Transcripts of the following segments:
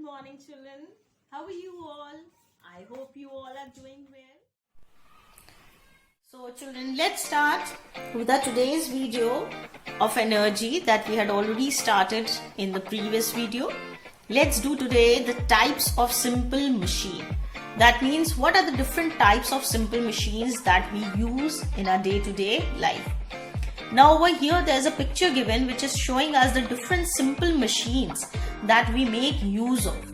morning, children. How are you all? I hope you all are doing well. So children, let's start with our today's video of energy that we had already started in the previous video. Let's do today the types of simple machine. That means what are the different types of simple machines that we use in our day-to-day life. Now over here there's a picture given which is showing us the different simple machines that we make use of,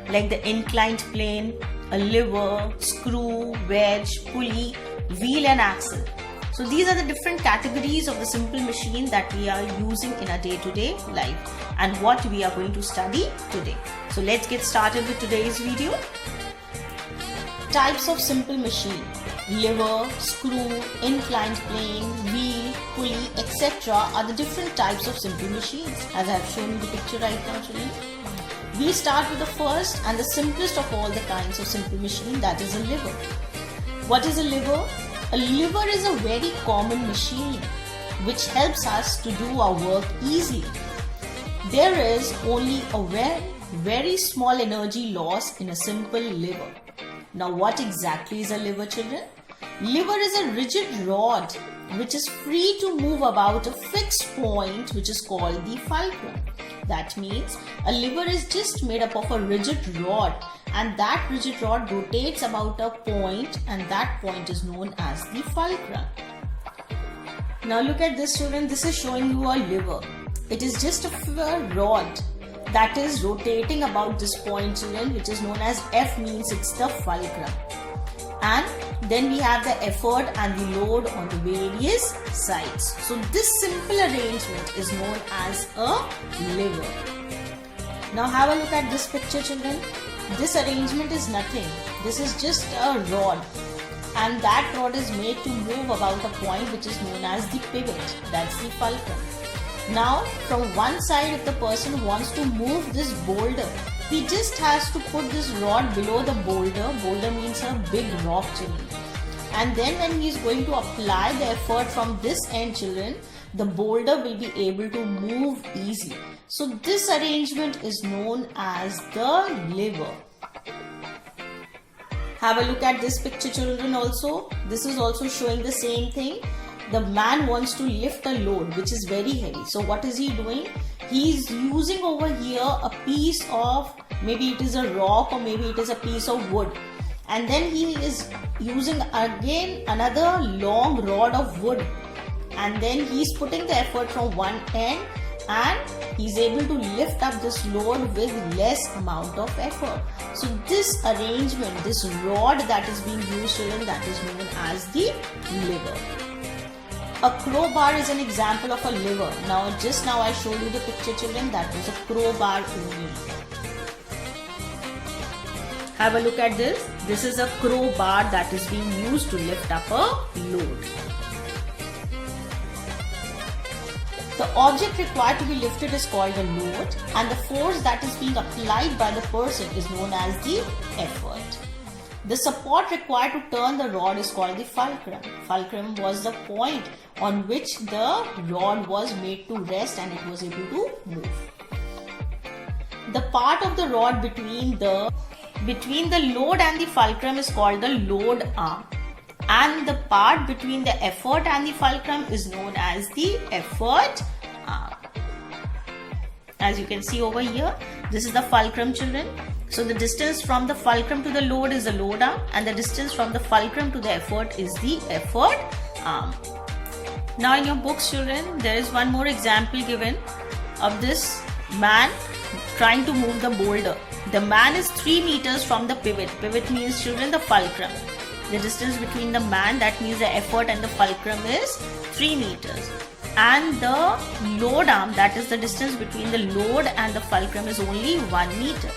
like the inclined plane, a lever, screw, wedge, pulley, wheel and axle. So these are the different categories of the simple machine that we are using in our day-to-day life and what we are going to study today. So let's get started with today's video. Types of simple machine: lever, screw, inclined plane, wheel, pulley, etc. are the different types of simple machines as I have shown you the picture right now, children. We start with the first and the simplest of all the kinds of simple machine, that is a lever. What is a lever? A lever is a very common machine which helps us to do our work easily. There is only a very small energy loss in a simple lever. Now what exactly is a lever, children? Lever is a rigid rod which is free to move about a fixed point which is called the fulcrum. That means a lever is just made up of a rigid rod and that rigid rod rotates about a point and that point is known as the fulcrum. Now look at this, children. This is showing you a lever. It is just a rod that is rotating about this point, children, which is known as F, means it's the fulcrum. And then we have the effort and the load on the various sides. So this simple arrangement is known as a lever. Now have a look at this picture, children. This arrangement is nothing. This is just a rod. And that rod is made to move about a point which is known as the pivot. That's the fulcrum. Now from one side, if the person wants to move this boulder, he just has to put this rod below the boulder. Boulder means a big rock, children. And then when he is going to apply the effort from this end, children, the boulder will be able to move easily. So this arrangement is known as the lever. Have a look at this picture, children, also. This is also showing the same thing. The man wants to lift a load which is very heavy. So what is he doing? He is using over here a piece of, maybe it is a rock or maybe it is a piece of wood. And then he is using again another long rod of wood. And then he is putting the effort from one end and he is able to lift up this load with less amount of effort. So this arrangement, this rod that is being used, children, that is known as the lever. A crowbar is an example of a lever. Now just now I showed you the picture, children, that was a crowbar only. Have a look at this. This is a crowbar that is being used to lift up a load. The object required to be lifted is called a load and the force that is being applied by the person is known as the effort. The support required to turn the rod is called the fulcrum. Fulcrum was the point on which the rod was made to rest and it was able to move. The part of the rod between the load and the fulcrum is called the load arm. And the part between the effort and the fulcrum is known as the effort arm. As you can see over here, this is the fulcrum, children. So the distance from the fulcrum to the load is the load arm and the distance from the fulcrum to the effort is the effort arm. Now in your books, children, there is one more example given of this man trying to move the boulder. The man is 3 meters from the pivot. Pivot means, children, the fulcrum. The distance between the man, that means the effort, and the fulcrum is 3 meters. And the load arm, that is the distance between the load and the fulcrum, is only 1 meter.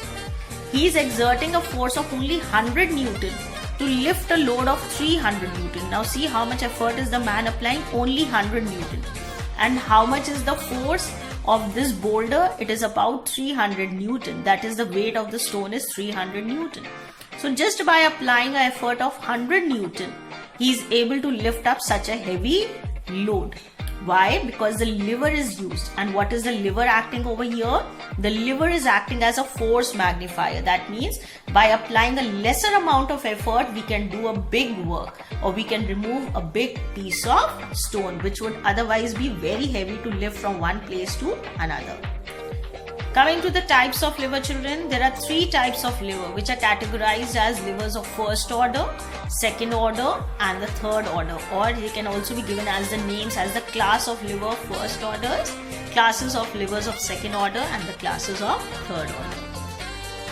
He is exerting a force of only 100 Newton to lift a load of 300 Newton. Now see how much effort is the man applying? Only 100 Newton. And how much is the force of this boulder? It is about 300 Newton. That is, the weight of the stone is 300 Newton. So just by applying an effort of 100 Newton, he is able to lift up such a heavy load. Why? Because the liver is used. And what is the liver acting over here? The liver is acting as a force magnifier. That means by applying a lesser amount of effort, we can do a big work, or we can remove a big piece of stone which would otherwise be very heavy to lift from one place to another. Coming to the types of liver, children, there are 3 types of liver which are categorized as livers of first order, second order and the third order, or they can also be given as the names as the class of liver first orders, classes of livers of second order and the classes of third order.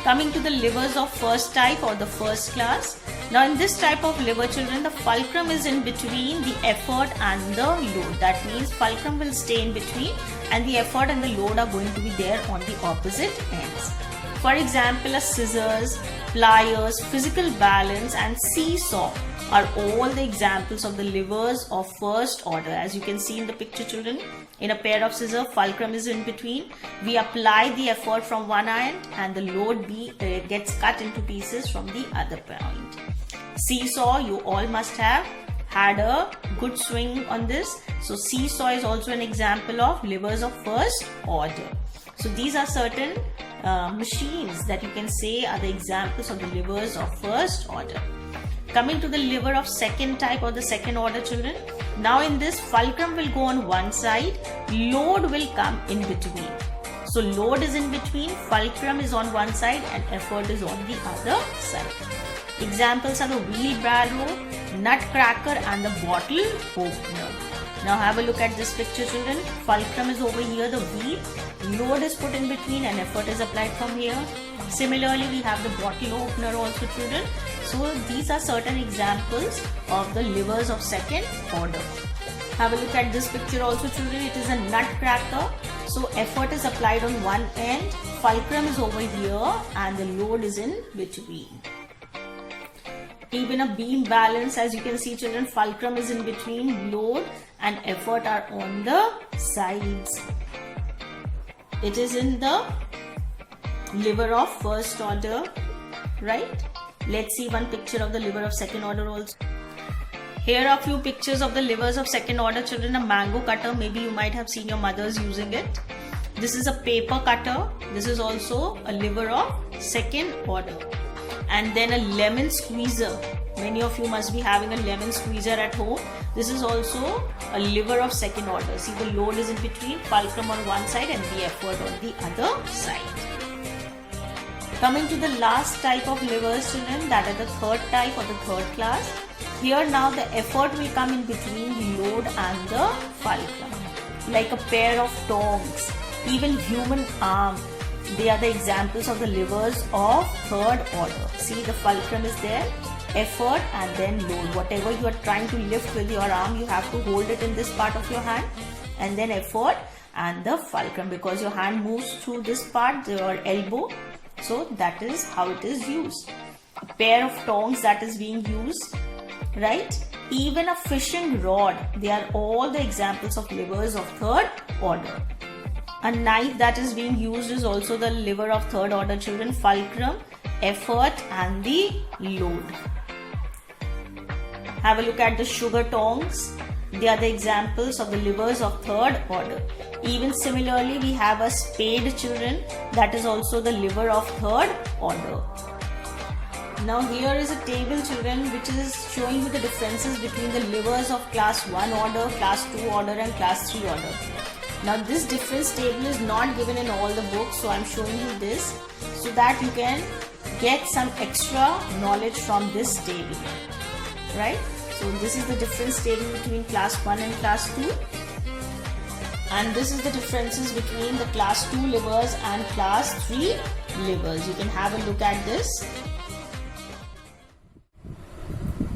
Coming to the livers of first type or the first class. Now in this type of liver, children, the fulcrum is in between the effort and the load. That means fulcrum will stay in between and the effort and the load are going to be there on the opposite ends. For example, a scissors, pliers, physical balance and seesaw are all the examples of the livers of first order. As you can see in the picture, children, in a pair of scissors, fulcrum is in between. We apply the effort from one end and the load gets cut into pieces from the other point. Seesaw, you all must have had a good swing on this. So seesaw is also an example of livers of first order. So these are certain machines that you can say are the examples of the livers of first order. Coming to the liver of second type or the second order, children. Now in this, fulcrum will go on one side, load will come in between. So load is in between, fulcrum is on one side and effort is on the other side. Examples are the wheelbarrow, nutcracker and the bottle opener. Now have a look at this picture, children. Fulcrum is over here, the wheel, load is put in between and effort is applied from here. Similarly, we have the bottle opener also, children. So these are certain examples of the livers of second order. Have a look at this picture also, children. It is a nutcracker. So effort is applied on one end, fulcrum is over here and the load is in between. Even a beam balance, as you can see, children, fulcrum is in between, load and effort are on the sides. It is in the liver of first order, right? Let's see one picture of the liver of second order also. Here are a few pictures of the livers of second order, children. A mango cutter, maybe you might have seen your mothers using it. This is a paper cutter. This is also a liver of second order. And then a lemon squeezer. Many of you must be having a lemon squeezer at home. This is also a liver of second order. See, the load is in between, fulcrum on one side and the effort on the other side. Coming to the last type of livers, children, that are the third type or the third class. Here now the effort will come in between the load and the fulcrum. Like a pair of tongs, even human arm. They are the examples of the livers of third order. See, the fulcrum is there, effort and then load. Whatever you are trying to lift with your arm, you have to hold it in this part of your hand, and then effort and the fulcrum, because your hand moves through this part, your elbow. So that is how it is used. A pair of tongs that is being used, right? Even a fishing rod. They are all the examples of livers of third order. A knife that is being used is also the liver of third order, children. Fulcrum, effort and the load. Have a look at the sugar tongs. They are the examples of the livers of third order. Even similarly, we have a spade, children. That is also the liver of third order. Now here is a table, children, which is showing you the differences between the livers of class 1 order, class 2 order and class 3 order. Now this difference table is not given in all the books, so I am showing you this so that you can get some extra knowledge from this table, right? So this is the difference table between class 1 and class 2, and this is the differences between the class 2 livers and class 3 livers. You can have a look at this.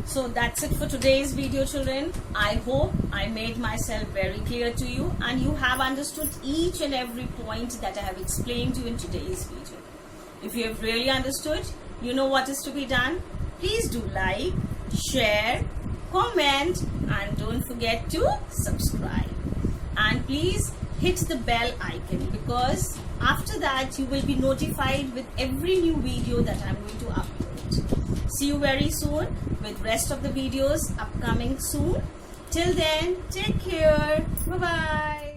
So that's it for today's video, children. I hope I made myself very clear to you and you have understood each and every point that I have explained to you in today's video. If you have really understood, you know what is to be done. Please do like, share, comment and don't forget to subscribe. And please hit the bell icon, because after that you will be notified with every new video that I am going to upload. See you very soon with rest of the videos upcoming soon. Till then, take care. Bye bye.